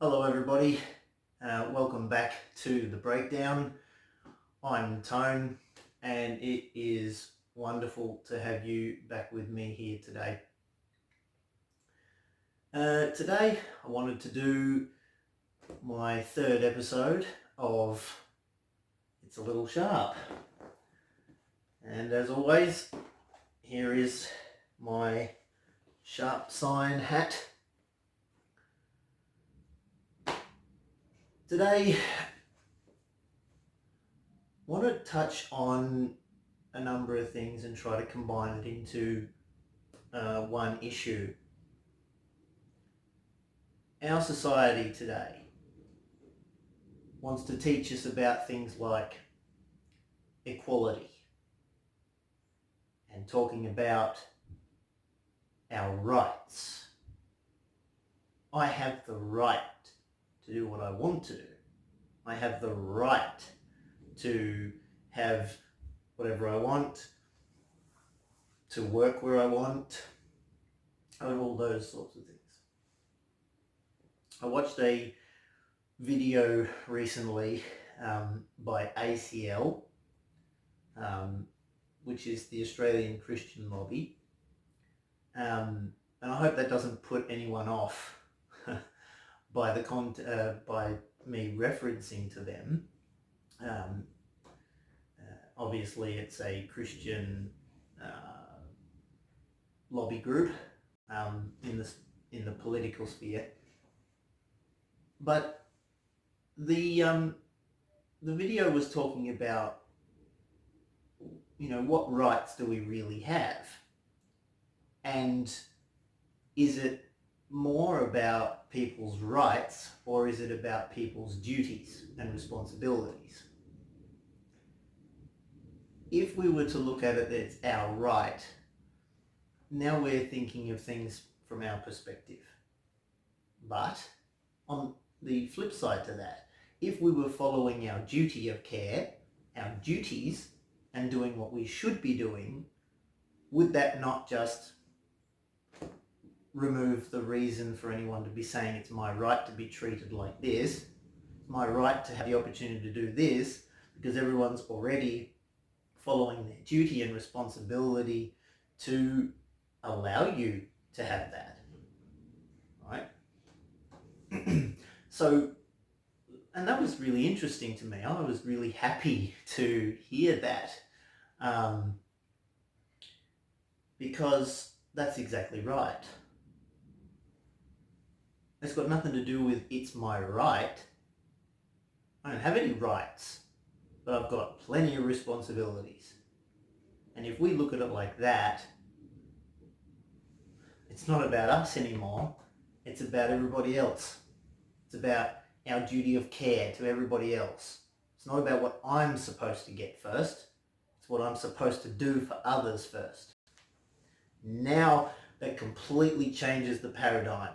Hello everybody, welcome back to The Breakdown. I'm Tone and it is wonderful to have you back with me here today. Today I wanted to do my third episode of It's a Little Sharp. And as always, here is my sharp sign hat. Today, I want to touch on a number of things and try to combine it into one issue. Our society today wants to teach us about things like equality and talking about our rights. I have the right to do what I want to do. I have the right to have whatever I want, to work where I want, and all those sorts of things. I watched a video recently by ACL, which is the Australian Christian Lobby, and I hope that doesn't put anyone off by by me referencing to them. Obviously, it's a Christian lobby group in the political sphere, but the video was talking about, what rights do we really have, and is it more about people's rights or is it about people's duties and responsibilities? If we were to look at it as our right, now we're thinking of things from our perspective. But on the flip side to that, if we were following our duty of care, our duties, and doing what we should be doing, would that not just remove the reason for anyone to be saying it's my right to be treated like this, it's my right to have the opportunity to do this, because everyone's already following their duty and responsibility to allow you to have that, right? So, and that was really interesting to me. I was really happy to hear that, because that's exactly right. It's got nothing to do with it's my right. I don't have any rights, but I've got plenty of responsibilities. And if we look at it like that, it's not about us anymore. It's about everybody else. It's about our duty of care to everybody else. It's not about what I'm supposed to get first. It's what I'm supposed to do for others first. Now that completely changes the paradigm.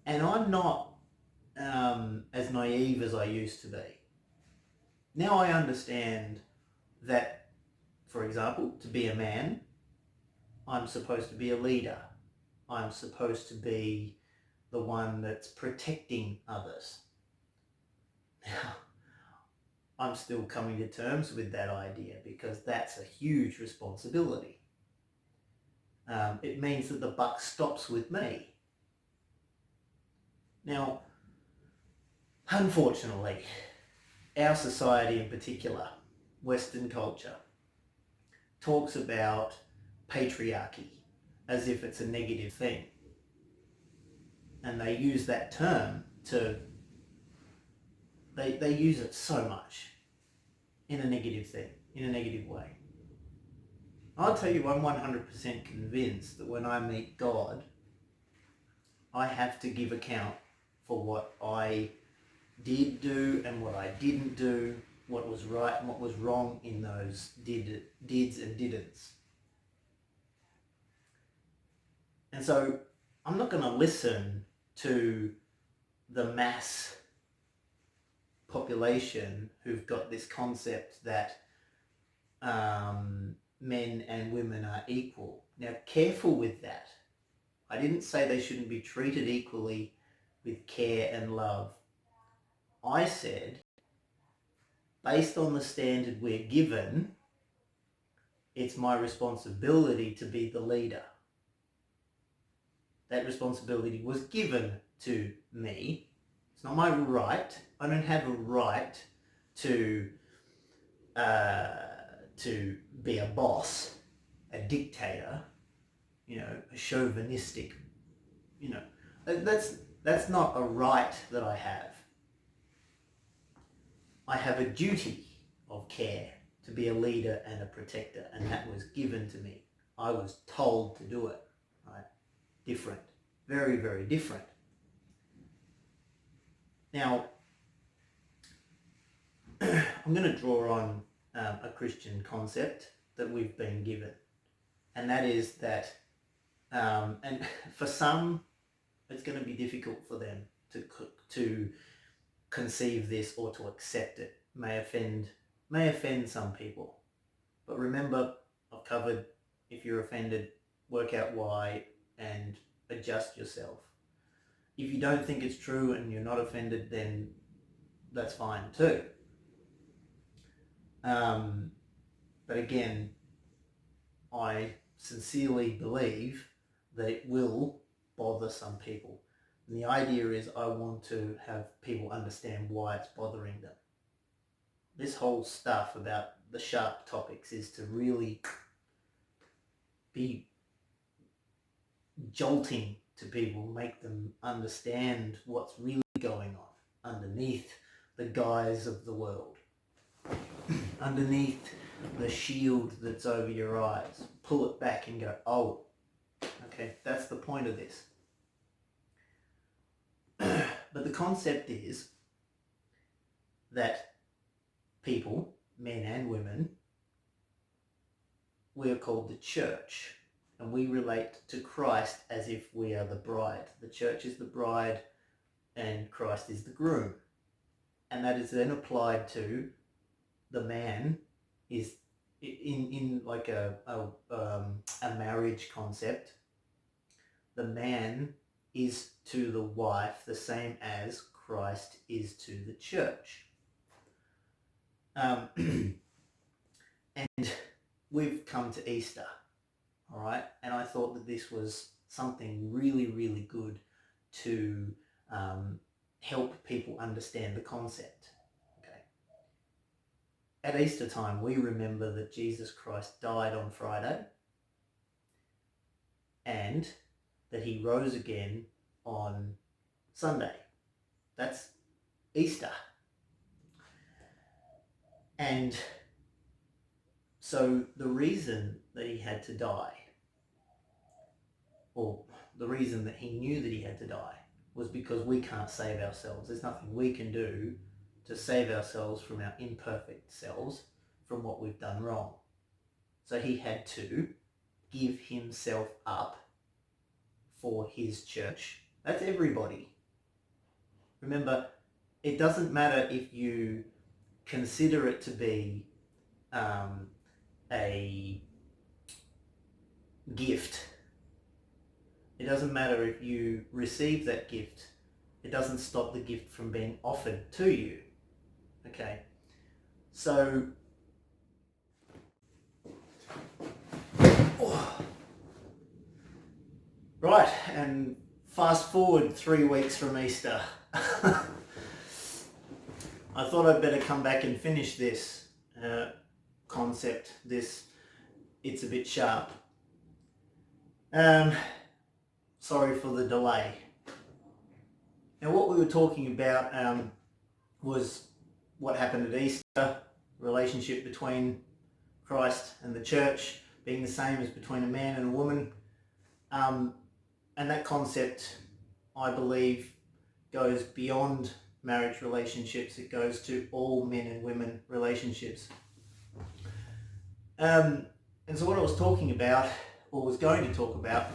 And I'm not as naive as I used to be. Now I understand that, for example, to be a man, I'm supposed to be a leader. I'm supposed to be the one that's protecting others. Now, I'm still coming to terms with that idea because that's a huge responsibility. It means that the buck stops with me. Now, unfortunately, our society in particular, Western culture, talks about patriarchy as if it's a negative thing. And they use that term they use it so much in a negative thing, in a negative way. I'll tell you, I'm 100% convinced that when I meet God, I have to give account for what I did do and what I didn't do, what was right and what was wrong in those dids and didn'ts. And so I'm not going to listen to the mass population who've got this concept that men and women are equal. Now, careful with that. I didn't say they shouldn't be treated equally with care and love. I said, based on the standard we're given, it's my responsibility to be the leader. That responsibility was given to me. It's not my right. I don't have a right to be a boss, a dictator, a chauvinistic, that's not a right that I have. I have a duty of care to be a leader and a protector, and that was given to me. I was told to do it, right? Different. Very, very different. Now, I'm going to draw on a Christian concept that we've been given, and that is that, and for some, it's going to be difficult for them to conceive this or to accept it. May offend some people. But remember, I've covered, if you're offended, work out why and adjust yourself. If you don't think it's true and you're not offended, then that's fine too. But again, I sincerely believe that it will bother some people. And the idea is I want to have people understand why it's bothering them. This whole stuff about the sharp topics is to really be jolting to people, make them understand what's really going on underneath the guise of the world, underneath the shield that's over your eyes. Pull it back and go, oh, okay, that's the point of this. But the concept is that people, men and women, we are called the church, and we relate to Christ as if we are the bride. The church is the bride and Christ is the groom. And that is then applied to the man is in like a marriage concept. The man is to the wife the same as Christ is to the church. And we've come to Easter, all right? And I thought that this was something really, really good to help people understand the concept, okay? At Easter time, we remember that Jesus Christ died on Friday and that he rose again on Sunday. That's Easter. And so the reason that he had to die, or the reason that he knew that he had to die, was because we can't save ourselves. There's nothing we can do to save ourselves from our imperfect selves, from what we've done wrong. So he had to give himself up for his church. That's everybody. Remember, it doesn't matter if you consider it to be a gift. It doesn't matter if you receive that gift. It doesn't stop the gift from being offered to you. Okay? So, right, and fast forward 3 weeks from Easter. I thought I'd better come back and finish this concept, it's a bit sharp. Sorry for the delay. Now what we were talking about was what happened at Easter, relationship between Christ and the church being the same as between a man and a woman. And that concept, I believe, goes beyond marriage relationships. It goes to all men and women relationships. And so what I was talking about, or was going to talk about,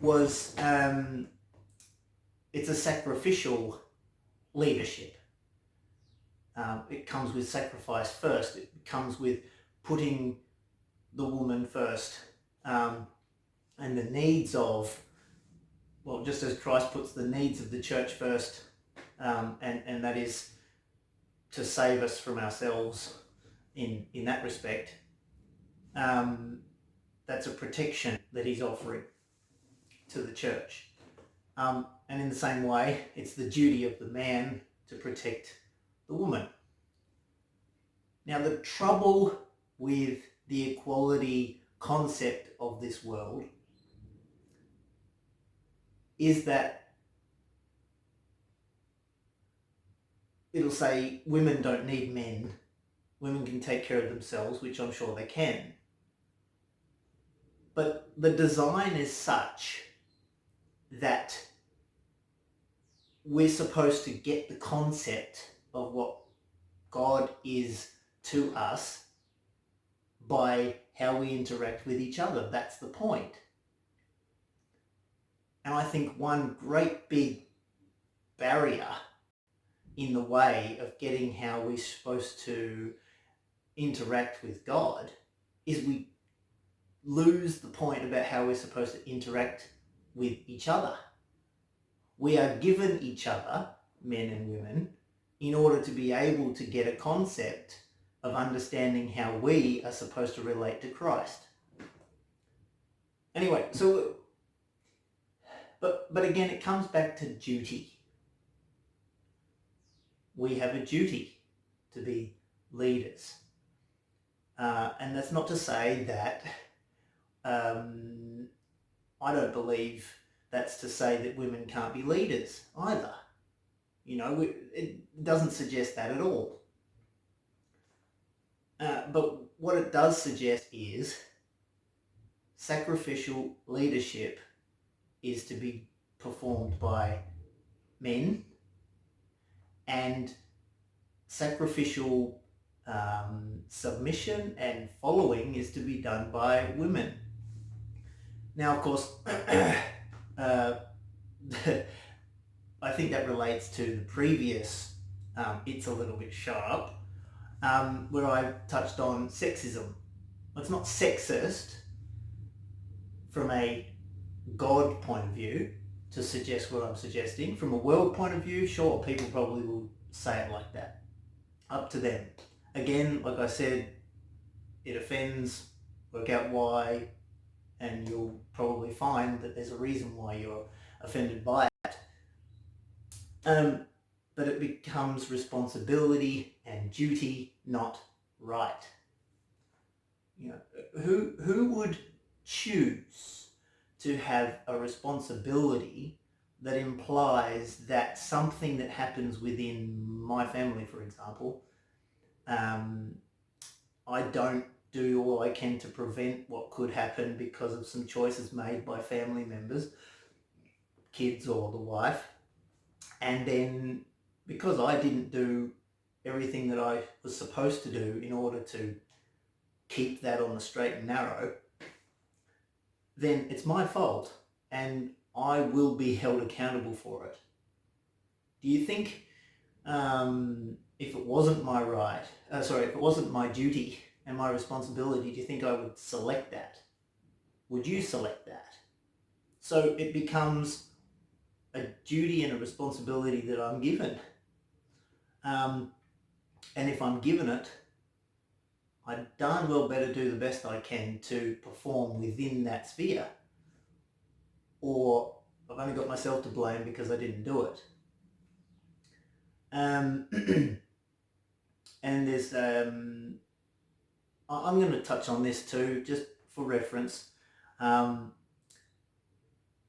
was it's a sacrificial leadership. It comes with sacrifice first. It comes with putting the woman first. and the needs of, well, just as Christ puts the needs of the church first, and that is to save us from ourselves in that respect, that's a protection that he's offering to the church. And in the same way, it's the duty of the man to protect the woman. Now, the trouble with the equality concept of this world is that it'll say women don't need men, women can take care of themselves, which I'm sure they can. But the design is such that we're supposed to get the concept of what God is to us by how we interact with each other. That's the point. And I think one great big barrier in the way of getting how we're supposed to interact with God is we lose the point about how we're supposed to interact with each other. We are given each other, men and women, in order to be able to get a concept of understanding how we are supposed to relate to Christ. Anyway, so, but again, it comes back to duty. We have a duty to be leaders. And that's not to say that I don't believe that's to say that women can't be leaders either. You know, it doesn't suggest that at all. But what it does suggest is sacrificial leadership is to be performed by men, and sacrificial submission and following is to be done by women. Now, of course, I think that relates to the previous It's a Little Bit Sharp, where I touched on sexism. It's not sexist from a God point of view to suggest what I'm suggesting. From a world point of view, sure, people probably will say it like that. Up to them. Again, like I said, it offends, work out why, and you'll probably find that there's a reason why you're offended by it. But it becomes responsibility and duty, not right. You know, who would choose to have a responsibility that implies that something that happens within my family, for example, I don't do all I can to prevent what could happen because of some choices made by family members, kids or the wife, and then because I didn't do everything that I was supposed to do in order to keep that on the straight and narrow, then it's my fault and I will be held accountable for it. Do you think if it wasn't my if it wasn't my duty and my responsibility, do you think I would select that? Would you select that? So it becomes a duty and a responsibility that I'm given. And if I'm given it, I darn well better do the best I can to perform within that sphere. Or I've only got myself to blame because I didn't do it. And there's, I'm going to touch on this too, just for reference.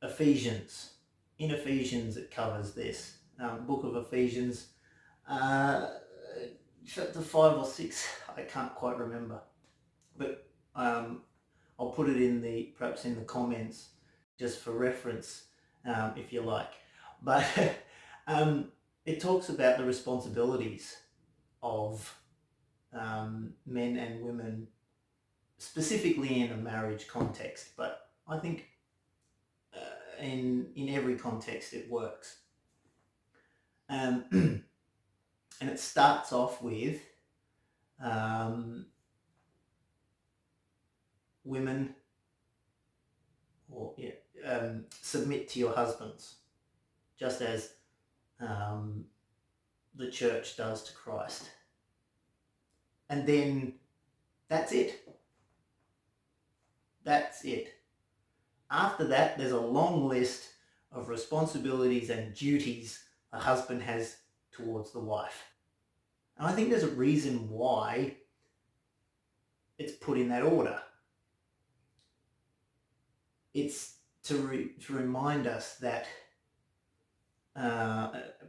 Ephesians. In Ephesians it covers this. Book of Ephesians, chapter 5 or 6, I can't quite remember. But I'll put it perhaps in the comments just for reference, if you like. But it talks about the responsibilities of men and women, specifically in a marriage context, but I think in every context it works. And it starts off with women or submit to your husbands, just as the church does to Christ. And then that's it. That's it. After that, there's a long list of responsibilities and duties a husband has towards the wife. And I think there's a reason why it's put in that order. It's to remind us that,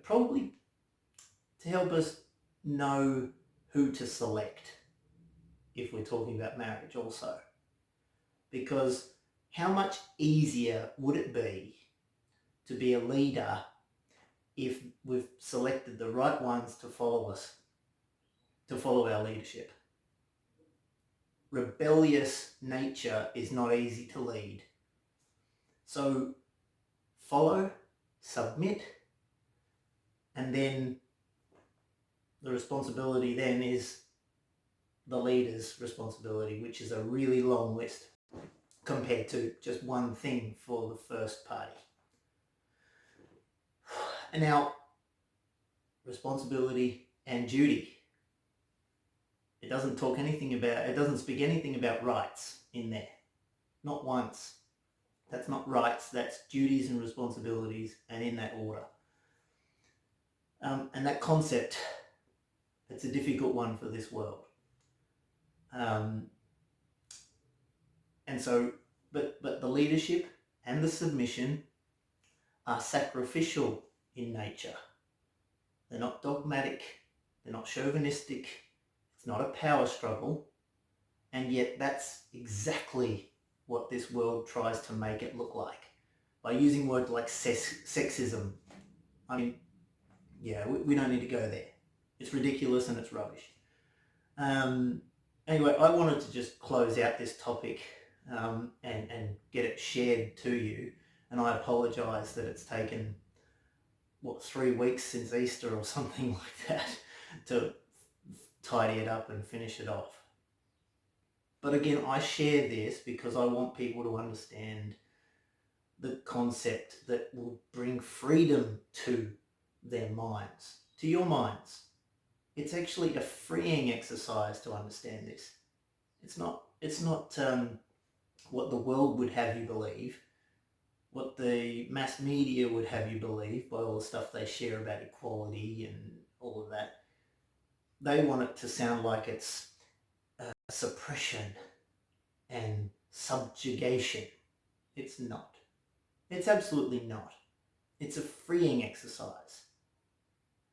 probably to help us know who to select if we're talking about marriage also. Because how much easier would it be to be a leader if we've selected the right ones to follow us, to follow our leadership? Rebellious nature is not easy to lead. So follow, submit, and then the responsibility then is the leader's responsibility, which is a really long list compared to just one thing for the first party. And now, responsibility and duty. It doesn't speak anything about rights in there. Not once. That's not rights, that's duties and responsibilities, and in that order. And that concept, it's a difficult one for this world. And so, but the leadership and the submission are sacrificial in nature. They're not dogmatic, they're not chauvinistic, it's not a power struggle, and yet that's exactly what this world tries to make it look like by using words like sexism. I mean, yeah, we don't need to go there. It's ridiculous and it's rubbish. Anyway, I wanted to just close out this topic and get it shared to you. And I apologise that it's taken, 3 weeks since Easter or something like that to tidy it up and finish it off. But again, I share this because I want people to understand the concept that will bring freedom to their minds, to your minds. It's actually a freeing exercise to understand this. It's not what the world would have you believe, what the mass media would have you believe by all the stuff they share about equality and all of that. They want it to sound like it's suppression and subjugation. It's not. It's absolutely not. It's a freeing exercise.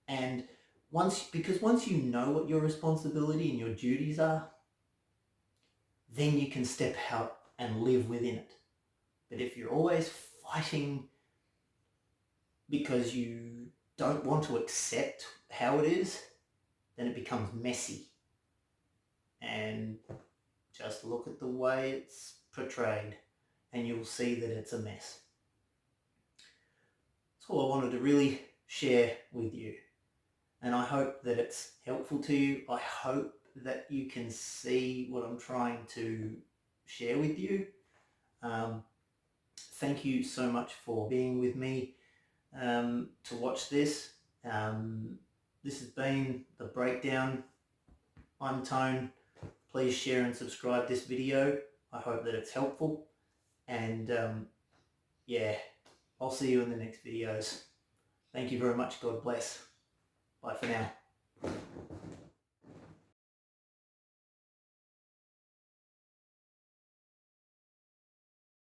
And once you know what your responsibility and your duties are, then you can step out and live within it. But if you're always fighting because you don't want to accept how it is, then it becomes messy. And just look at the way it's portrayed and you'll see that it's a mess. That's all I wanted to really share with you. And I hope that it's helpful to you. I hope that you can see what I'm trying to share with you. Thank you so much for being with me to watch this. This has been The Breakdown. I'm Tone. Please share and subscribe this video. I hope that it's helpful. And I'll see you in the next videos. Thank you very much. God bless. Bye for now.